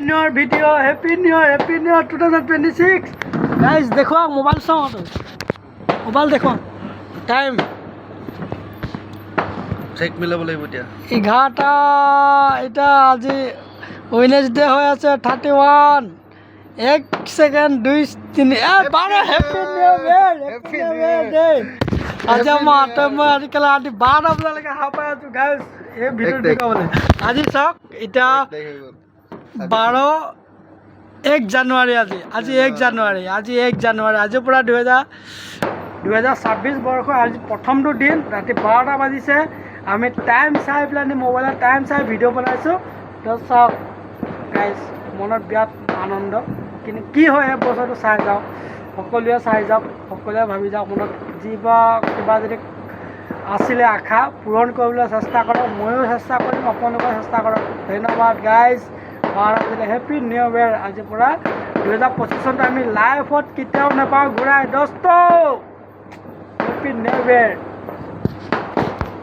new year video happy new year 2026 guys দেখো mobile চাও তো মোবাইল দেখো টাইম চেক মিলাব লাগিব এতিয়া 11টা এটা আজি ওয়েডনেসডে হয়ে আছে 31 এক second 2 3 12 happy new year day আজি মই আজিকালি আজি 12 বজালৈকে হাপাই আছো গাইস এই ভিডিও দেখাবলে আজি চাওক এটা 1 জানুৱাৰী আজি 1 জানুৱাৰী আজিৰ পৰা 2026 বৰ্ষ আজি প্ৰথমটো দিন ৰাতি 12টা বাজিছে আমি টাইম চাই পেলাই মোবাইলত টাইম চাই ভিডিঅ' বনাইছোঁ তো চাওক গাইজ মনত বিৰাট আনন্দ কিন্তু কি হয় এই বছৰটো চাই যাওক সকলোৱে চাই যাওক সকলোৱে ভাবি যাওক মনত কিবা যদি আছিলে আশা পূৰণ কৰিবলৈ চেষ্টা কৰক ময়ো চেষ্টা কৰিম আপোনালোকেও চেষ্টা কৰক ধন্যবাদ গাইজ আজিলৈ হেপী নিউ ইয়াৰ আজিৰ পৰা 2025 চনটো আমি লাইফত কেতিয়াও নাপাওঁ ঘূৰাই দোস্ত হেপী নিউ ইয়াৰ